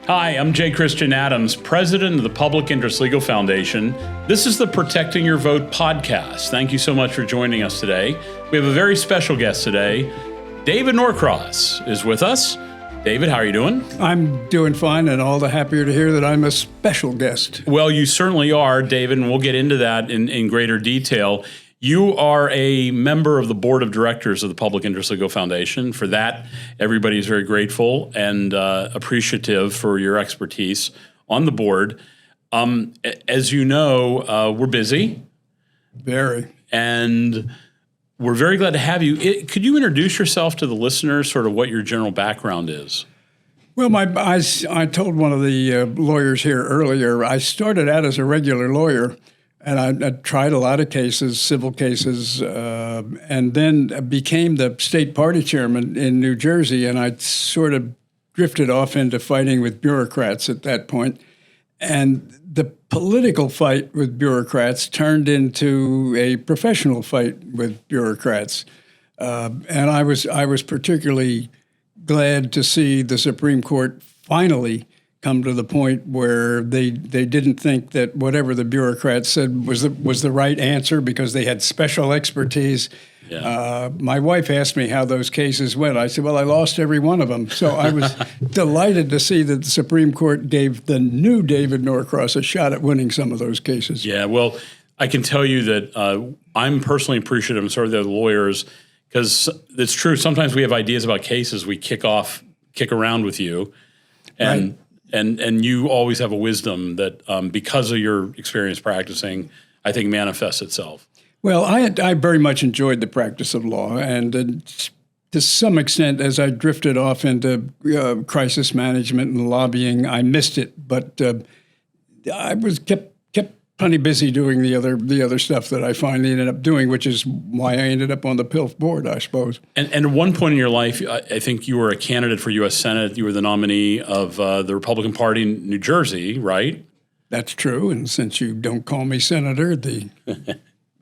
Hi, I'm J. Christian Adams, president of the Public Interest Legal Foundation. This is the Protecting Your Vote podcast. Thank you so much for joining us today. We have a very special guest today. David Norcross is with us. David, how are you doing? I'm doing fine, and all the happier to hear that I'm a special guest. Well, you certainly are, David, and we'll get into that in greater detail. You are a member of the board of directors of the Public Interest Legal Foundation. For that, everybody is very grateful and appreciative for your expertise on the board. As you know, we're busy. Very. And we're very glad to have you. Could you introduce yourself to the listeners, sort of what your general background is? Well, I told one of the lawyers here earlier, I started out as a regular lawyer. And I tried a lot of cases, civil cases, and then became the state party chairman in New Jersey. And I sort of drifted off into fighting with bureaucrats at that point. And the political fight with bureaucrats turned into a professional fight with bureaucrats. And I was particularly glad to see the Supreme Court finally come to the point where they didn't think that whatever the bureaucrats said was the right answer because they had special expertise. Yeah. My wife asked me how those cases went. I said, well, I lost every one of them. So I was delighted to see that the Supreme Court gave the new David Norcross a shot at winning some of those cases. Yeah, well, I can tell you that I'm personally appreciative, and so are the lawyers, because it's true. Sometimes we have ideas about cases we kick around with you. And right. And you always have a wisdom that, because of your experience practicing, I think manifests itself. Well, I very much enjoyed the practice of law, and to some extent, as I drifted off into crisis management and lobbying, I missed it. But I was kept plenty busy doing the other stuff that I finally ended up doing, which is why I ended up on the PILF board, I suppose. And at one point in your life, I think you were a candidate for U.S. Senate. You were the nominee of the Republican Party in New Jersey, right? That's true. And since you don't call me senator, the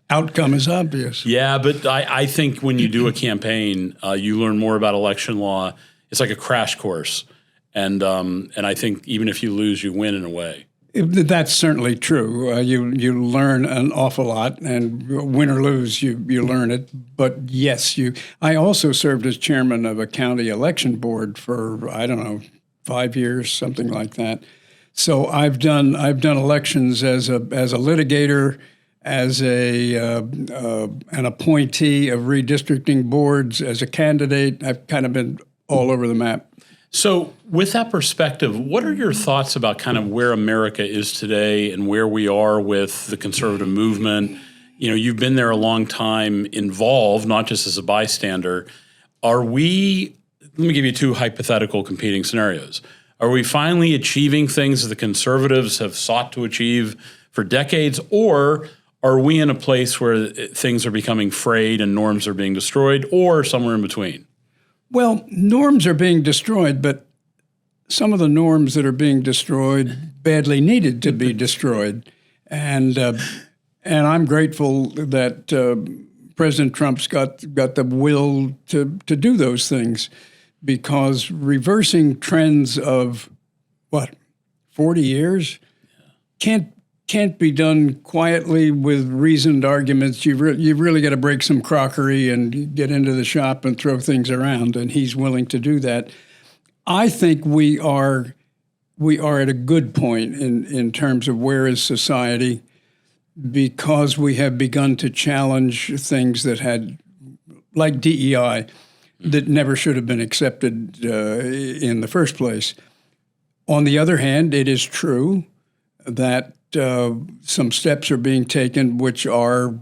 outcome is obvious. Yeah, but I think when you do a campaign, you learn more about election law. It's like a crash course. And I think even if you lose, you win in a way. That's certainly true. You learn an awful lot, and win or lose, you learn it. But yes, I also served as chairman of a county election board for 5 years, something like that. So I've done elections as a litigator, as an appointee of redistricting boards, as a candidate. I've kind of been all over the map. So with that perspective, what are your thoughts about kind of where America is today and where we are with the conservative movement? You know, you've been there a long time, involved, not just as a bystander. Let me give you two hypothetical competing scenarios. Are we finally achieving things that the conservatives have sought to achieve for decades, or are we in a place where things are becoming frayed and norms are being destroyed, or somewhere in between? Well, norms are being destroyed, but some of the norms that are being destroyed badly needed to be destroyed. And I'm grateful that President Trump's got the will to do those things, because reversing trends of, 40 years can't be done quietly with reasoned arguments. You've really got to break some crockery and get into the shop and throw things around, and he's willing to do that. I think we are at a good point in terms of where is society, because we have begun to challenge things that had, like DEI, that never should have been accepted in the first place. On the other hand, it is true that some steps are being taken which are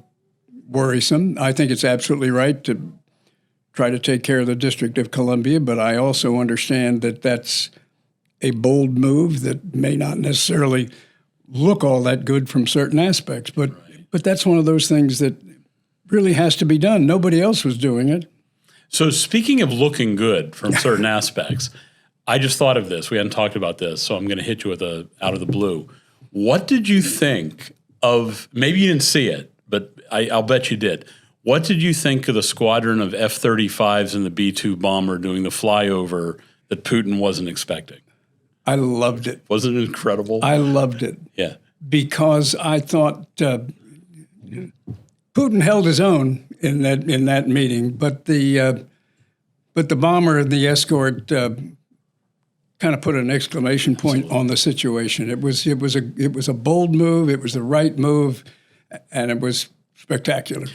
worrisome. I think it's absolutely right to try to take care of the District of Columbia, but I also understand that that's a bold move that may not necessarily look all that good from certain aspects. But that's one of those things that really has to be done. Nobody else was doing it. So speaking of looking good from certain aspects, I just thought of this. We hadn't talked about this, so I'm going to hit you with out of the blue. What did you think of, maybe you didn't see it, but I'll bet you did. What did you think of the squadron of F-35s and the B-2 bomber doing the flyover that Putin wasn't expecting? I loved it. Wasn't it incredible? I loved it. Yeah. Because I thought Putin held his own in that meeting, but the bomber and the escort kind of put an exclamation point on the situation. It was a bold move. It was the right move, and it was spectacular.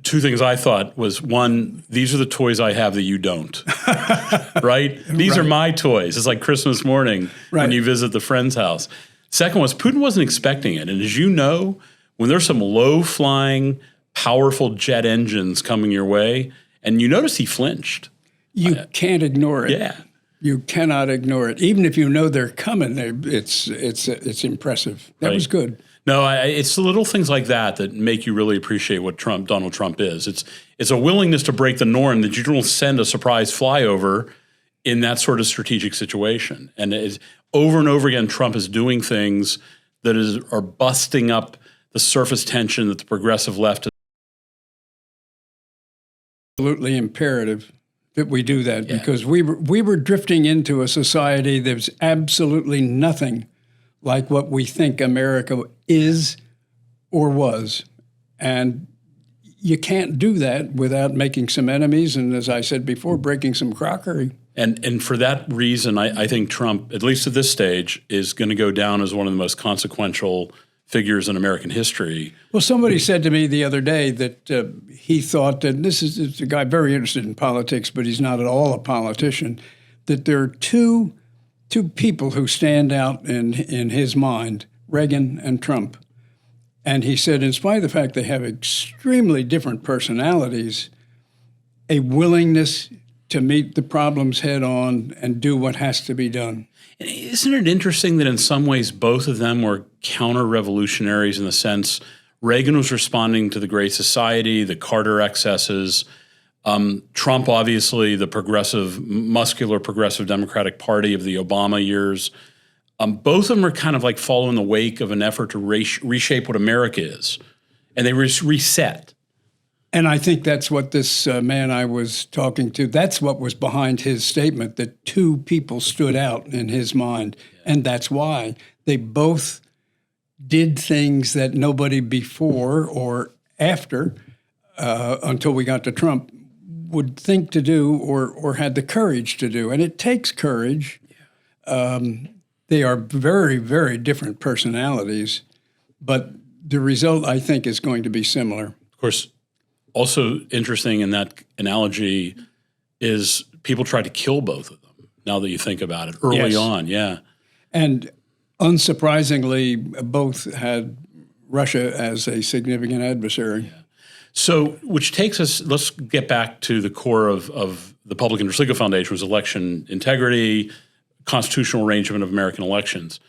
Two things I thought was, one, these are the toys I have that you don't, right? These are my toys. It's like Christmas morning when you visit the friend's house. Second was, Putin wasn't expecting it. And as you know, when there's some low-flying, powerful jet engines coming your way, and you notice he flinched. You can't ignore it. Yeah. You cannot ignore it. Even if you know they're coming, it's impressive. That was good. No, it's the little things like that make you really appreciate what Donald Trump is. It's a willingness to break the norm that you don't send a surprise flyover in that sort of strategic situation. And over and over again, Trump is doing things that are busting up the surface tension that the progressive left is. Absolutely imperative that we do that, because we were drifting into a society that's absolutely nothing like what we think America is or was. And you can't do that without making some enemies and, as I said before, breaking some crockery. And for that reason, I think Trump, at least at this stage, is going to go down as one of the most consequential figures in American history. Well, somebody said to me the other day that he thought, and this is a guy very interested in politics, but he's not at all a politician, that there are two people who stand out in his mind, Reagan and Trump. And he said, in spite of the fact they have extremely different personalities, a willingness to meet the problems head on and do what has to be done. Isn't it interesting that in some ways both of them were counter-revolutionaries in the sense Reagan was responding to the Great Society, the Carter excesses. Trump, obviously, the muscular progressive Democratic Party of the Obama years. Both of them are kind of like following the wake of an effort to reshape what America is. And they reset. And I think that's what this man I was talking to, that's what was behind his statement, that two people stood out in his mind. Yeah. And that's why they both did things that nobody before or after, until we got to Trump, would think to do or had the courage to do. And it takes courage. Yeah. They are very, very different personalities, but the result, I think, is going to be similar. Of course, also interesting in that analogy is people tried to kill both of them, now that you think about it, early on, yeah. And unsurprisingly, both had Russia as a significant adversary. Yeah. So, which takes us, let's get back to the core of the Public Interest Legal Foundation, was election integrity, constitutional arrangement of American elections.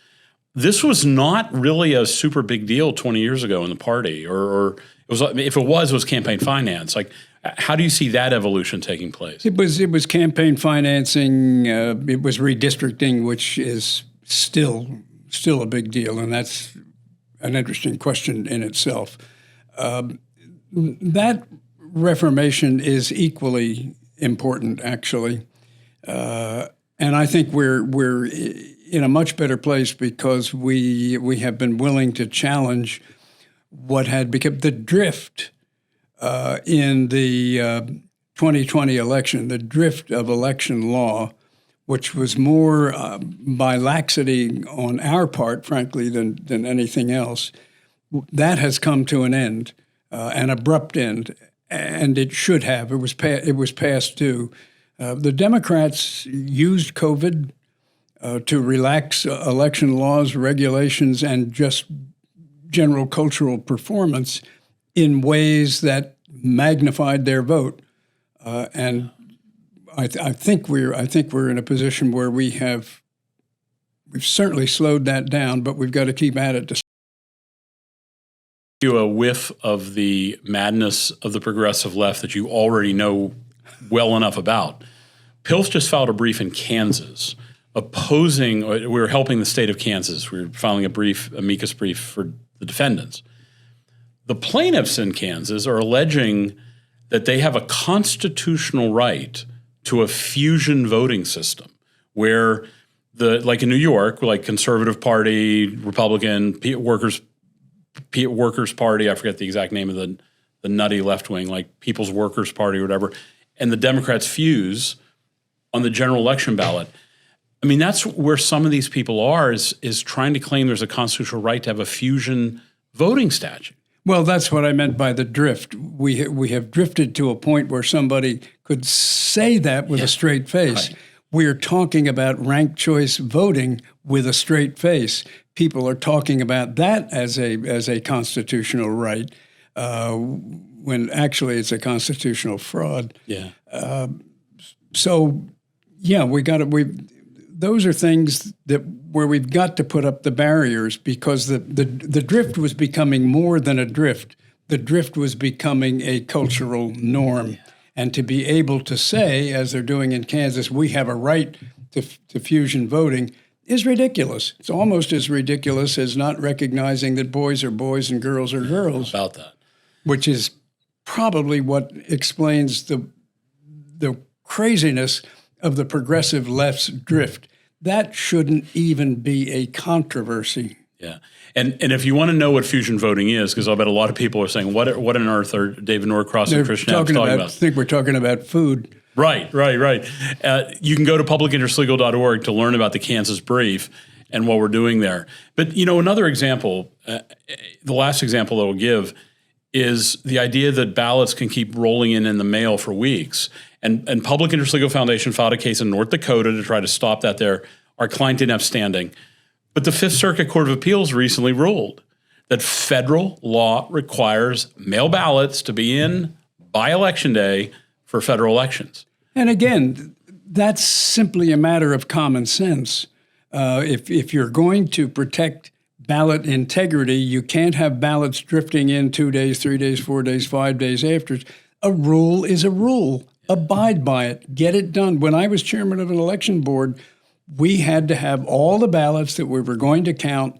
This was not really a super big deal 20 years ago in the party, or it was, if it was campaign finance. Like, how do you see that evolution taking place? It was campaign financing. It was redistricting, which is still a big deal, and that's an interesting question in itself. That reformation is equally important, actually, and I think we're in a much better place because we have been willing to challenge what had become the drift in the 2020 election, the drift of election law, which was more by laxity on our part, frankly, than anything else. That has come to an end, an abrupt end, and it should have. It was past due. The Democrats used COVID to relax election laws, regulations, and just general cultural performance in ways that magnified their vote. And I think we're in a position where we've certainly slowed that down, but we've got to keep at it. You a whiff of the madness of the progressive left that you already know well enough about. PILF just filed a brief in Kansas opposing, we were helping the state of Kansas. We were filing amicus brief for the defendants. The plaintiffs in Kansas are alleging that they have a constitutional right to a fusion voting system where like in New York, like Conservative Party, Republican, Workers Party, I forget the exact name of the nutty left wing, like People's Workers Party or whatever, and the Democrats fuse on the general election ballot. I mean, that's where some of these people are, is trying to claim there's a constitutional right to have a fusion voting statute. Well, that's what I meant by the drift. We have drifted to a point where somebody could say that with a straight face. Right. We're talking about ranked choice voting with a straight face. People are talking about that as a constitutional right, when actually it's a constitutional fraud. Yeah. So, yeah, those are things where we've got to put up the barriers, because the drift was becoming more than a drift. The drift was becoming a cultural norm. Yeah. And to be able to say, as they're doing in Kansas, we have a right to fusion voting is ridiculous. It's almost as ridiculous as not recognizing that boys are boys and girls are girls. How about that? Which is probably what explains the craziness of the progressive left's drift. That shouldn't even be a controversy. Yeah. And if you want to know what fusion voting is, because I'll bet a lot of people are saying, what on earth are David Norcross and Christian Adams talking about? I think we're talking about food. Right. You can go to publicinterestslegal.org to learn about the Kansas brief and what we're doing there. But, another example, the last example that I'll give is the idea that ballots can keep rolling in the mail for weeks. And Public Interest Legal Foundation filed a case in North Dakota to try to stop that there. Our client didn't have standing. But the Fifth Circuit Court of Appeals recently ruled that federal law requires mail ballots to be in by Election Day for federal elections. And again, that's simply a matter of common sense. If you're going to protect ballot integrity, you can't have ballots drifting in 2 days, 3 days, 4 days, 5 days after. A rule is a rule. Abide by it. Get it done. When I was chairman of an election board, we had to have all the ballots that we were going to count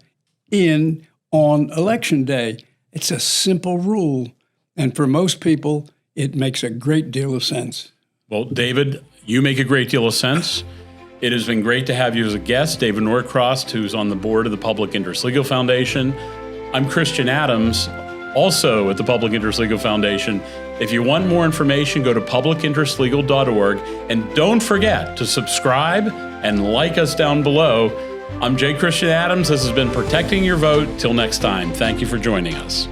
in on Election Day. It's a simple rule. And for most people, it makes a great deal of sense. Well, David, you make a great deal of sense. It has been great to have you as a guest, David Norcross, who's on the board of the Public Interest Legal Foundation. I'm Christian Adams, also at the Public Interest Legal Foundation. If you want more information, go to publicinterestlegal.org. And don't forget to subscribe and like us down below. I'm J. Christian Adams. This has been Protecting Your Vote. Till next time, thank you for joining us.